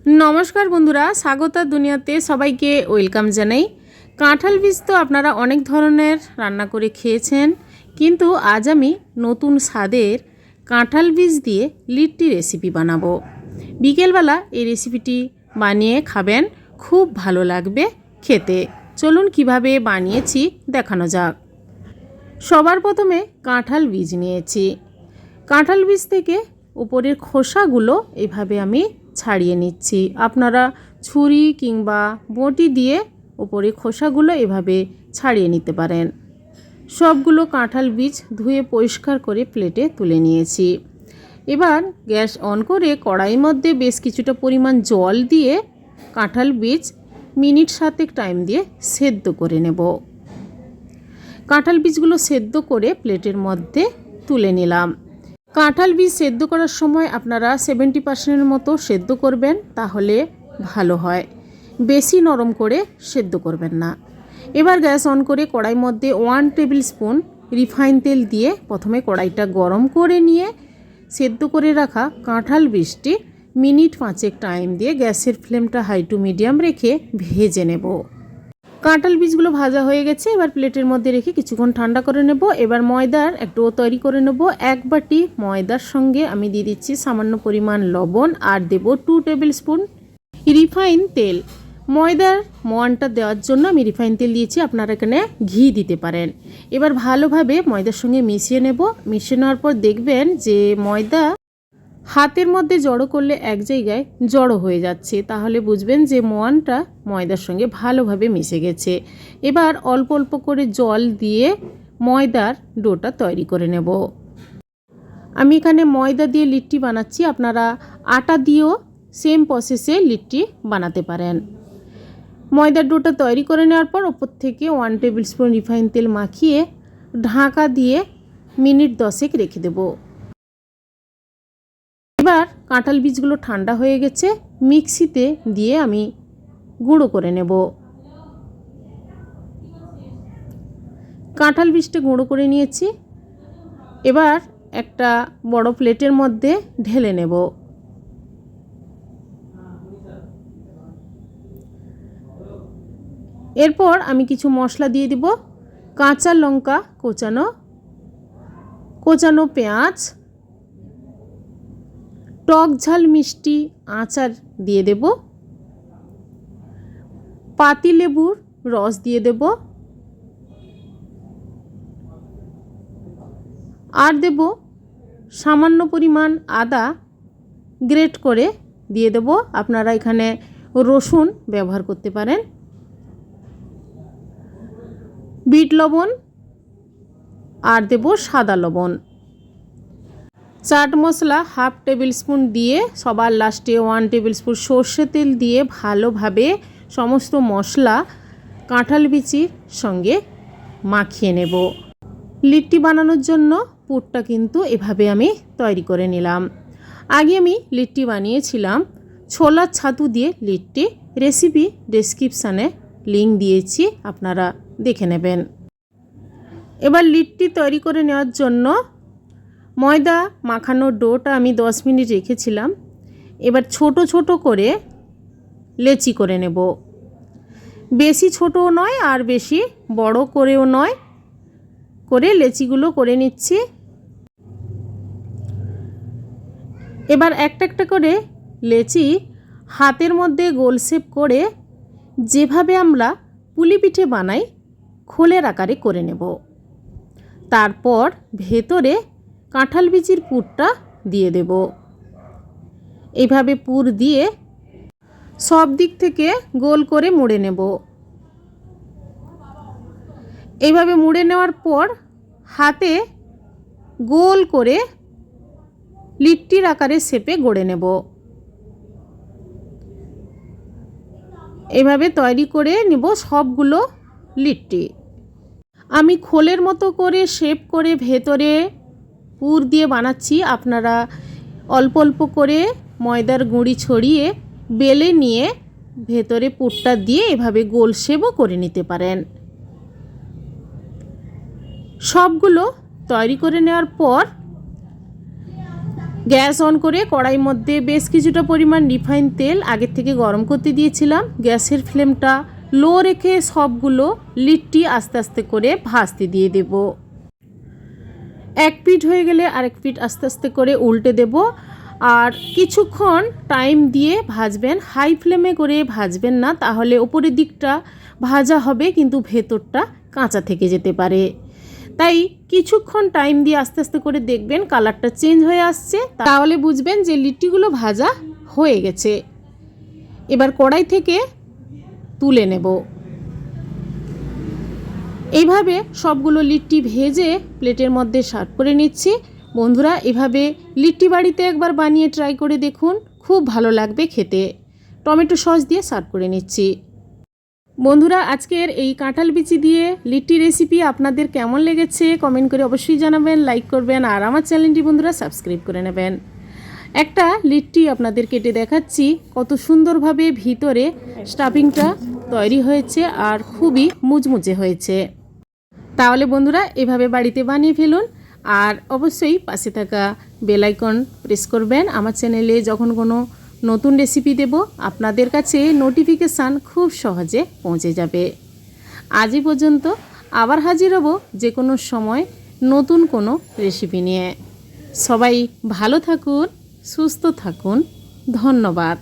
नमस्कार बंधुरा स्वागत दुनियाते सबाइके वेलकाम जानाई। काँठाल बीज तो आपनारा अनेक धरनेर रान्ना करे खेयेछेन, किन्तु आज आमी नतून स्वादेर काँठाल बीज दिए लिट्टी रेसिपि बानाबो। बिकेलबेला এই রেসিপিটি বানিয়ে খাবেন, खूब भालो लागबे खेते। चलुन किभाबे बानिয়েছি देखानो जाक। सबार प्रथमे काँठाल बीज निয়েছি। काँठाल बीज থেকে উপরের খোসাগুলো এইভাবে আমি ছাড়িয়ে নিচ্ছি। আপনারা ছুরি কিংবা বটি দিয়ে উপরে খোসাগুলো এভাবে ছাড়িয়ে নিতে পারেন। সবগুলো কাঁঠাল বীজ ধুয়ে পরিষ্কার করে প্লেটে তুলে নিয়েছি। এবার গ্যাস অন করে কড়াইয়ের মধ্যে বেশ কিছুটা পরিমাণ জল দিয়ে কাঁঠাল বীজ মিনিট 7 টাইম দিয়ে সেদ্ধ করে নেব। কাঁঠাল বীজগুলো সেদ্ধ করে প্লেটের মধ্যে তুলে নিলাম। কাঁঠাল বীজ সেদ্ধ করার সময় আপনারা 70% মতো সেদ্ধ করবেন, তাহলে ভালো হয়। বেশি নরম করে সেদ্ধ করবেন না। এবার গ্যাস অন করে কড়াইয়ের মধ্যে 1 টেবিল স্পুন রিফাইন তেল দিয়ে প্রথমে কড়াইটা গরম করে নিয়ে সেদ্ধ করে রাখা কাঁঠাল বীজটি মিনিট 5 টাইম দিয়ে গ্যাসের ফ্লেমটা হাই টু মিডিয়াম রেখে ভেজে নেব। কাঁঠাল বীজগুলো ভাজা হয়ে গেছে। এবার প্লেটের মধ্যে রেখে কিছুক্ষণ ঠান্ডা করে নেব। এবার ময়দার একটা ডো তৈরি করে নেব। 1 বাটি ময়দার সঙ্গে আমি দিয়ে দিচ্ছি সামান্য পরিমাণ লবণ আর দেব 2 টেবিল স্পুন রিফাইন তেল। ময়দার মোয়ানটা দেওয়ার জন্য আমি রিফাইন তেল দিয়েছি, আপনারা এখানে ঘি দিতে পারেন। এবার ভালোভাবে ময়দার সঙ্গে মিশিয়ে নেব। মিশিয়ে নেওয়ার পর দেখবেন যে ময়দা হাতের মধ্যে জড়ো করলে এক জায়গায় জড়ো হয়ে যাচ্ছে, তাহলে বুঝবেন যে মোয়ানটা ময়দার সঙ্গে ভালোভাবে মিশে গেছে। এবার অল্প অল্প করে জল দিয়ে ময়দার ডোটা তৈরি করে নেব। আমি এখানে ময়দা দিয়ে লিট্টি বানাচ্ছি, আপনারা আটা দিয়েও সেম প্রসেসে লিট্টি বানাতে পারেন। ময়দার ডোটা তৈরি করে নেওয়ার পর ওপর থেকে 1 টেবিল স্পুন রিফাইন তেল মাখিয়ে ঢাকা দিয়ে মিনিট 10 রেখে দেব। এবার কাঁঠাল বীজগুলো ঠান্ডা হয়ে গেছে, মিক্সিতে দিয়ে আমি গুঁড়ো করে নেব। কাঁঠাল বীজটা গুঁড়ো করে নিয়েছি। এবার একটা বড় প্লেটের মধ্যে ঢেলে নেব। এরপর আমি কিছু মশলা দিয়ে দিব। কাঁচা লঙ্কা কোচানো, কোচানো পেঁয়াজ, টক ঝাল মিষ্টি আচার দিয়ে দেব, পাতিলেবুর রস দিয়ে দেব আর দেব সামান্য পরিমাণ আদা গ্রেট করে দিয়ে দেব। আপনারা এখানে রসুন ব্যবহার করতে পারেন। বিট লবণ আর দেব সাদা লবণ। চাট মশলা 1/2 টেবিল স্পুন দিয়ে সবার লাস্টে 1 টেবিল স্পুন সর্ষে তেল দিয়ে ভালোভাবে সমস্ত মশলা কাঁঠাল বীজের সঙ্গে মাখিয়ে নেব। লিট্টি বানানোর জন্য পুরটা কিন্তু এভাবে আমি তৈরি করে নিলাম। আগে আমি লিট্টি বানিয়েছিলাম ছোলার ছাতু দিয়ে লিট্টি, রেসিপি ডেসক্রিপশানে লিঙ্ক দিয়েছি, আপনারা দেখে নেবেন। এবার লিট্টি তৈরি করে নেওয়ার জন্য ময়দা মাখানোর ডোটা আমি 10 মিনিট রেখেছিলাম। এবার ছোট ছোট করে লেচি করে নেব। বেশি ছোটও নয় আর বেশি বড় করেও নয়, করে লেচিগুলো করে নিচ্ছি। এবার একটা একটা করে লেচি হাতের মধ্যে গোল শেপ করে যেভাবে আমরা পুলি পিঠে বানাই খোলের আকারে করে নেব। তারপর ভেতরে কাঁঠাল বীজের পুরটা দিয়ে দেব। এইভাবে পুর দিয়ে সব দিক থেকে গোল করে মুড়ে নেব। এইভাবে মুড়ে নেওয়ার পর হাতে গোল করে লিট্টির আকারে শেপে গড়ে নেব। এইভাবে তৈরি করে নেব সবগুলো লিট্টি। আমি খোলের মতো করে শেপ করে ভেতরে পুর দিয়ে বানাচ্ছি, আপনারা অল্প অল্প করে ময়দার গুঁড়ি ছড়িয়ে বেলে নিয়ে ভেতরে পুরটা দিয়ে এভাবে গোল শেপও করে নিতে পারেন। সবগুলো তৈরি করে নেওয়ার পর গ্যাস অন করে কড়াইয়ের মধ্যে বেশ কিছুটা পরিমাণ রিফাইন তেল আগের থেকে গরম করতে দিয়েছিলাম। গ্যাসের ফ্লেমটা লো রেখে সবগুলো লিট্টি আস্তে আস্তে করে ভাজতে দিয়ে দেব। এক পিঠ হয়ে গেলে আরেক পিঠ আস্তে আস্তে করে উল্টে দেব। আর কিছুক্ষণ টাইম দিয়ে ভাজবেন, হাই ফ্লেমে করে ভাজবেন না, তাহলে ওপরের দিকটা ভাজা হবে কিন্তু ভেতরটা কাঁচা থেকে যেতে পারে। তাই কিছুক্ষণ টাইম দিয়ে আস্তে আস্তে করে দেখবেন কালারটা চেঞ্জ হয়ে আসছে, তাহলে বুঝবেন যে লিট্টিগুলো ভাজা হয়ে গেছে। এবার কড়াই থেকে তুলে নেব। এইভাবে সবগুলো লিট্টি ভেজে প্লেটের মধ্যে সার্ভ করে নিচ্ছি। বন্ধুরা, এভাবে লিট্টি বাড়িতে একবার বানিয়ে ট্রাই করে দেখুন, খুব ভালো লাগবে খেতে। টমেটো সস দিয়ে সার্ভ করে নিচ্ছি। বন্ধুরা, আজকের এই কাঁঠাল বিচি দিয়ে লিট্টি রেসিপি আপনাদের কেমন লেগেছে কমেন্ট করে অবশ্যই জানাবেন, লাইক করবেন, আর আমার চ্যানেলটি বন্ধুরা সাবস্ক্রাইব করে নেবেন। একটা লিট্টি আপনাদের কেটে দেখাচ্ছি কত সুন্দরভাবে ভিতরে স্টাফিংটা তৈরি হয়েছে আর খুবই মুচমুচে হয়েছে। তাহলে বন্ধুরা এভাবে বাড়িতে বানিয়ে ফেলুন, আর অবশ্যই পাশে থাকা বেল আইকন প্রেস করবেন। আমার চ্যানেলে যখন কোনো নতুন রেসিপি দেব আপনাদের কাছে নোটিফিকেশান খুব সহজে পৌঁছে যাবে। আজই পর্যন্ত, আবার হাজির হব যে কোনো সময় নতুন কোনো রেসিপি নিয়ে। সবাই ভালো থাকুন, সুস্থ থাকুন, ধন্যবাদ।